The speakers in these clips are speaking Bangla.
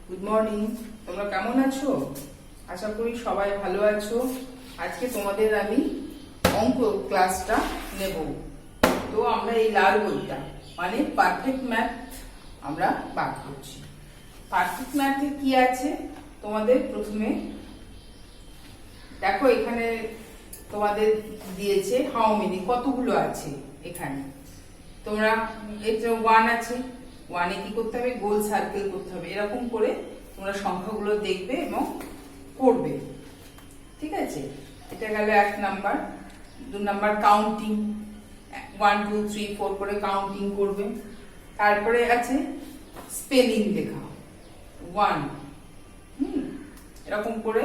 Good morning. তোমরা কেমন আছো? আশা করি সবাই ভালো আছো। আজকে তোমাদের আমি অঙ্ক ক্লাসটা নেব। তো আমরা এই লাল বইটা মানে পারফেক্ট ম্যাথ আমরা পাঠ করছি। পারফেক্ট ম্যাথে কি আছে তোমাদের প্রথমে দেখো, এখানে তোমাদের দিয়েছে হাউ মেনি, কতগুলো আছে এখানে। তোমরা এই যে 1 আছে, 1-এ কি করতে হবে? গোল সার্কেল করতে হবে। এরকম করে তোমরা সংখ্যাগুলো দেখবে এবং করবে, ঠিক আছে? এটা গেল 1 নাম্বার। 2 নাম্বার কাউন্টিং, 1 2 3 4 করে কাউন্টিং করবে। তারপরে আছে স্পেলিং লেখা 1, এরকম করে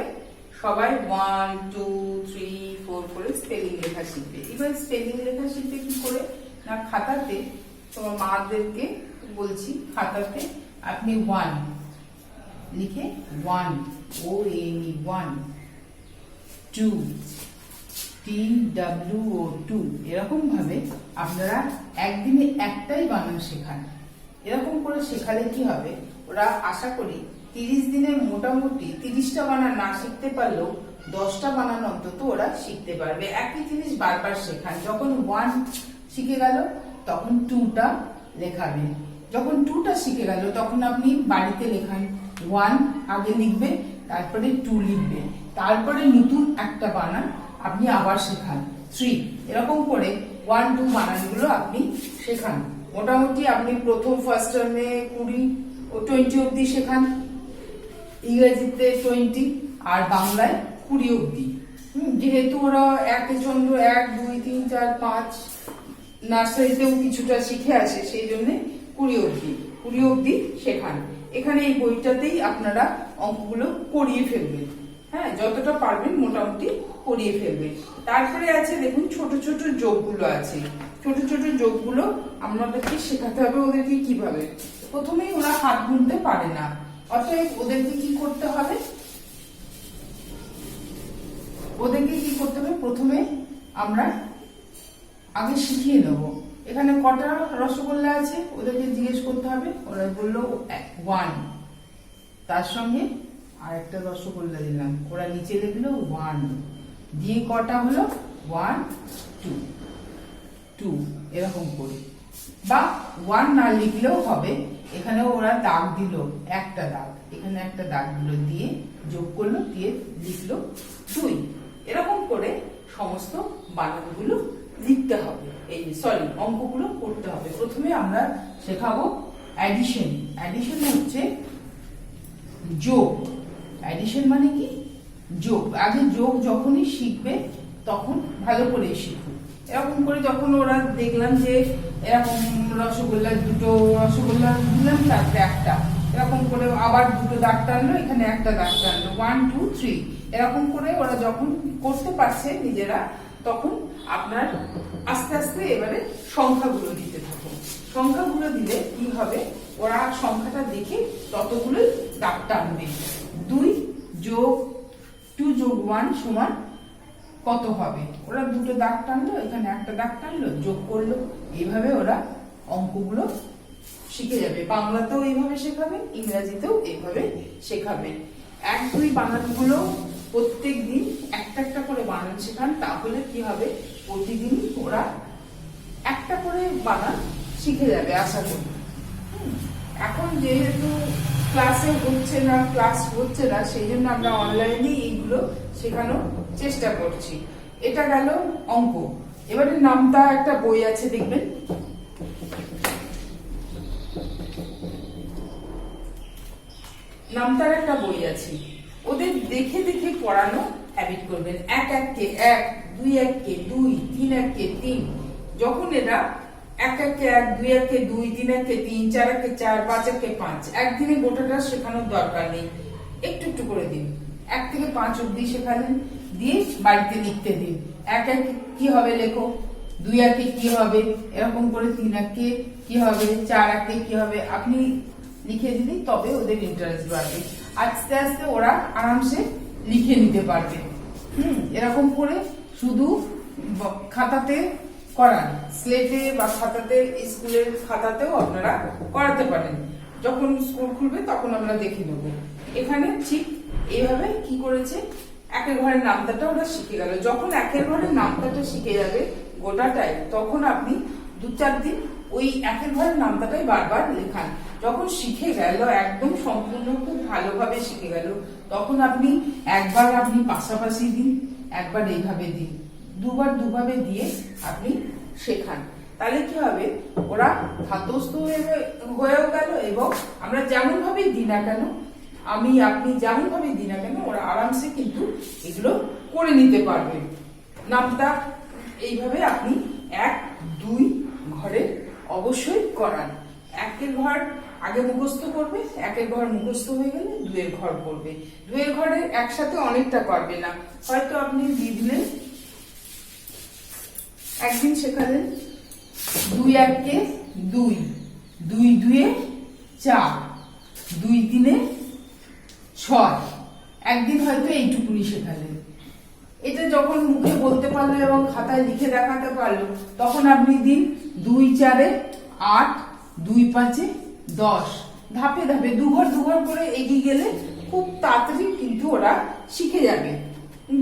সবাই 1 2 3 4 করে স্পেলিং লেখা শিখবে। এবার স্পেলিং লেখা শিখবে কি করে না, খাতাতে তোমার মাদেরকে বলছি, খাতাতে আপনি 1 লিখে 1 O N 1 2 T W O 2 এরকম ভাবে আপনারা একদিনে একটাই বানান শেখান। এরকম করে শেখালে কি হবে, ওরা আশা করি 30 দিনে মোটামুটি 30টা বানান না শিখতে পারলেও 10টা বানান অন্তত ওরা শিখতে পারবে। একই জিনিস বারবার শেখান। যখন 1 শিখে গেল তখন 2টা লেখাবে। যখন 2টা শিখে গেল তখন আপনি বাড়িতে লেখান 1 আগে লিখবে, তারপরে 2 লিখবে, তারপরে নতুন একটা বানান আপনি আবার শেখান 3। এরকম করে 1 2 বানানগুলো আপনি শেখান। মোটামুটি আপনি প্রথম ফার্স্ট টার্মে 20 ও 20 অবধি শেখান, ইংরেজিতে 20 আর বাংলায় 20 অবধি। যেহেতু ওরা একে ছন্দ 1 2 3 4 5 নার্সারিতেও কিছুটা শিখে আসে, সেই জন্য 20 অবধি শেখান। এখানে এই বইটাতেই আপনারা অঙ্কগুলো করিয়ে ফেলবেন। হ্যাঁ, যতটা পারবেন মোটামুটি করিয়ে ফেলবেন। তারপরে আছে দেখুন ছোট ছোট যোগগুলো আছে। ছোট ছোট যোগগুলো আমাদেরকে শেখাতে হবে। ওদেরকে কিভাবে, প্রথমেই ওরা হাত গুনতে পারে না, অতএব ওদেরকে কি করতে হবে, প্রথমে আমরা আগে শিখিয়ে নেবো এখানে কটা রসগোল্লা আছে, ওদেরকে জিজ্ঞেস করতে হবে। ওরা বললো 1, তার সঙ্গে আর একটা রসগোল্লা দিলাম, ওরা নিচে লিখলো 1, দিয়ে কটা হলো 1 2 2 এরকম করে। বা 1 না লিখলেও হবে, এখানে ওরা দাগ দিল, একটা দাগ, এখানে একটা দাগ দিল, দিয়ে যোগ করলো, দিয়ে লিখলো 2। এরকম করে সমস্ত বানানগুলো লিখতে হবে, অঙ্কগুলো করতে হবে। প্রথমে আমরা শেখাবো অ্যাডিশন। অ্যাডিশন হচ্ছে যোগ। অ্যাডিশন মানে কি? যোগ। আগে যোগ যখনই শিখবে তখন ভালো করে শিখুন। এরকম করে যখন ওরা দেখলাম যে এরকম রসগোল্লা, 2টো রসগোল্লা দিলাম, তারপরে একটা, এরকম করে আবার 2টো দাগ টানলো, এখানে একটা দাগ টানলো, 1 2 3 এরকম করে ওরা যখন করতে পারছে নিজেরা, তখন আপনার আস্তে আস্তে এবারে সংখ্যাগুলো দিতে থাকুন। সংখ্যাগুলো দিলে কি হবে, ওরা সংখ্যাটা দেখে ততগুলোই দাগ টানবে। 2 যোগ 2 যোগ 1 সমান কত হবে, ওরা 2টো দাগ টানলো, এখানে একটা দাগ টানলো, যোগ করলো। এইভাবে ওরা অঙ্কগুলো শিখে যাবে। বাংলাতেও এইভাবে শেখাবে, ইংরেজিতেও এইভাবে শেখাবে। 1 2 বানানগুলো প্রত্যেক দিন একটা একটা করে বানান শেখান, তাহলে কি হবে, প্রতিদিন ওরা একটা করে বানান শিখে যাবে আশা করি। এখন যেহেতু ক্লাস হচ্ছে না, সেই জন্য আমরা অনলাইনে এইগুলো শেখানোর চেষ্টা করছি। এটা গেল অঙ্ক। এবারে নামতা একটা বই আছে, দেখবেন নামতার একটা বই আছে, ওদের দেখে দেখে পড়ানো হ্যাবিট করবেন। 1 1 কে 1, 2 1 কে 2, 3 1 কে 3। যখন এরা 1 1 কে 1, 2 1 কে 2, 3 1 কে 3, 4 1 কে 4, 5 1 কে 5, একদিনে গোটাটা শেখানোর দরকার নেই, একটু একটু করে দিন। 1 থেকে 5 অবধি শেখালেন, দিয়ে বাড়িতে লিখতে দিন। 1 1 কি হবে লেখো, 2 1 কি হবে, এরকম করে 3 1 কি হবে, 4 1 কি হবে, আপনি লিখে দিলেই তবে ওদের ইন্টারেস্ট বাড়বে। আস্তে আস্তে ওরা আরামসে লিখে নিতে পারবে। এরকম করে শুধু খাতাতে করান, স্লেটে বা খাতাতে, স্কুলের খাতাতেও আপনারা করাতে পারেন। যখন স্কুল খুলবে তখন আমরা দেখে নেব। এখানে ঠিক এইভাবে কি করেছে, একের ঘরের নামতাটা ওরা শিখে গেল। যখন একের ঘরের নামতাটা শিখে যাবে গোটাটাই, তখন আপনি 2-4 দিন ওই একের ঘরের নামতাটাই বারবার লেখান। যখন শিখে গেল, একদম সম্পূর্ণ খুব ভালোভাবে শিখে গেল, তখন আপনি একবার আপনি পাশাপাশি দিন, একবার এইভাবে দিন, দুবার দুভাবে দিয়ে আপনি শেখান। তাহলে কি হবে, ওরা ধাতস্থ হয়েও গেল এবং আমরা যেমন ভাবে দিই না কেন, আপনি যেমন ভাবে দিই না কেন, ওরা আরামসে কিন্তু এগুলো করে নিতে পারবে। নামতা এইভাবে আপনি 1-2 ঘরে অবশ্যই করান। একের ঘর আগে মুখস্থ করবে, একের ঘর মুখস্থ হয়ে গেলে 2-এর ঘর করবে। 2-এর ঘরে একসাথে অনেকটা পারবে না, হয়তো আপনি দিয়ে দিলেন, একদিন শেখালেন 2-1-এ 2, 2-2-এ 4, 2-3-এ 6, একদিন হয়তো এইটুকুনি শেখালেন। এটা যখন মুখে বলতে পারলো এবং খাতায় লিখে দেখাতে পারলো, তখন আপনি দিন 2-4-এ 8, 2-5-এ 10, ধাপে ধাপে 2 ঘর 2 ঘর করে এগিয়ে গেলে খুব তাড়াতাড়ি কিন্তু ওরা শিখে যাবে।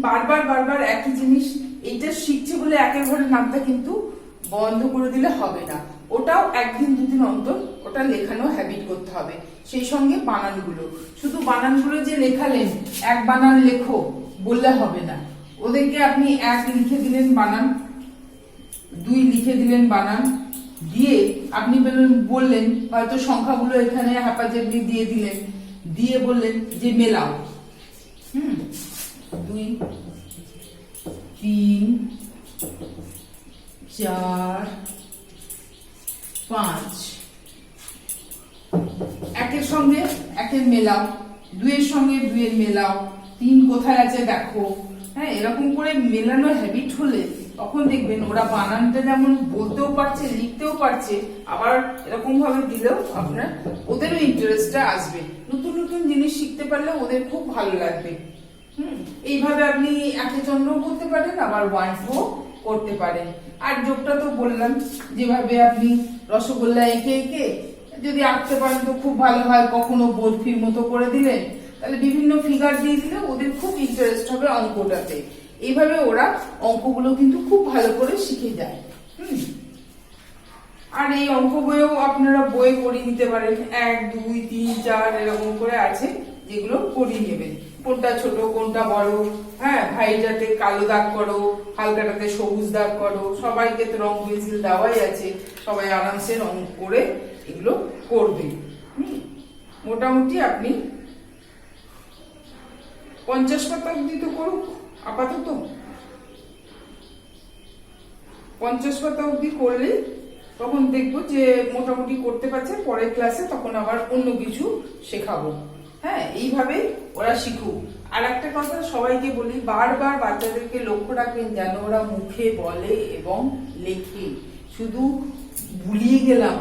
বারবার বারবার একই জিনিস, এইটা শিখছে বলে একের ঘরের নামটা কিন্তু বন্ধ করে দিলে হবে না। ওটাও 1-2 দিন অন্তর ওটা লেখানো হ্যাবিট করতে হবে। সেই সঙ্গে বানানগুলো, শুধু বানানগুলো যে লেখালেন, এক বানান লেখো বললে হবে না। ওদেরকে আপনি 1 লিখে দিলেন বানান, 2 লিখে দিলেন বানান, দিয়ে আপনি বললেন হয়তো সংখ্যাগুলো এখানে হাঁপাজাবি দিয়ে দিলেন, দিয়ে বললেন যে মেলাও, 2, 3, 4, 5, একের সঙ্গে একের মেলাও, 2-এর সঙ্গে 2-এর মেলাও, 3 কোথায় আছে দেখো। হ্যাঁ, এরকম করে মেলানোর হ্যাবিট হলে তখন দেখবেন ওরা বানানটা যেমন বলতেও পারছে, লিখতেও পারছে, আবার এরকম ভাবে দিলেও আপনার ওদেরও ইন্টারেস্টটা আসবে। নতুন নতুন জিনিস শিখতে পারলে ওদের খুব ভালো লাগবে। এইভাবে আপনি একে চন্দ্র করতে পারেন, আবার 1-2 করতে পারেন। আর যোগটা তো বললাম, যেভাবে আপনি রসগোল্লা এঁকে এঁকে যদি আঁকতে পারেন তো খুব ভালো হয়। কখনো বরফির মতো করে দিলেন, তাহলে বিভিন্ন ফিগার দিয়ে দিলে ওদের খুব ইন্টারেস্ট হবে অঙ্কটাতে। এইভাবে ওরা অঙ্কগুলো কিন্তু খুব ভালো করে শিখে যায়। আর এই অঙ্ক বইও আপনারা বই করিয়ে নিতে পারেন, 1, 2, 3, 4 এরকম করে আছে, যেগুলো করিয়ে নেবেন। কোনটা ছোট কোনটা বড়, হ্যাঁ, ভাইটাতে কালো দাগ করো, হালকাটাতে সবুজ দাগ করো, সবাইকে তো রং পেন্সিল দেওয়াই আছে, সবাই আরামসে রং করে এগুলো করবে। মোটামুটি আপনি 50 পাতা অব্দি তো করুক, আপাতত 50 পাতা অব্দি করলে তখন দেখবো যে মোটামুটি করতে পারছে। পরের ক্লাসে তখন আবার অন্য কিছু শেখাবো। হ্যাঁ, এইভাবে ওরা শিখুক। আর একটা কথা সবাইকে বলি, বারবার বাচ্চাদেরকে লক্ষ্য রাখবেন যেন ওরা মুখে বলে এবং লেখে। শুধু ভুলিয়ে গেলাম,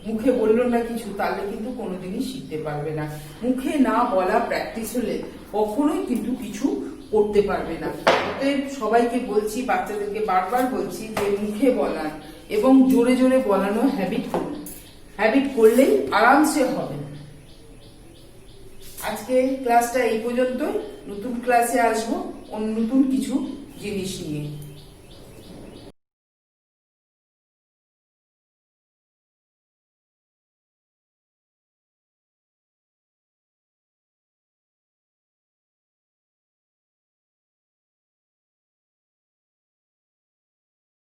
মুখে বললো না কিছু, তাহলে কিন্তু কোনোদিনই শিখতে পারবে না। মুখে না বলা প্র্যাকটিস হলে কখনোই কিন্তু কিছু করতে পারবে না। অতএব সবাইকে বলছি, বাচ্চাদেরকে বারবার বলছি যে মুখে বলান এবং জোরে জোরে বলানো হ্যাবিট করুন। হ্যাবিট করলেই আরামসে হবে। আজকে ক্লাসটা এই পর্যন্তই। নতুন ক্লাসে আসবো অন্য নতুন কিছু জিনিস নিয়ে।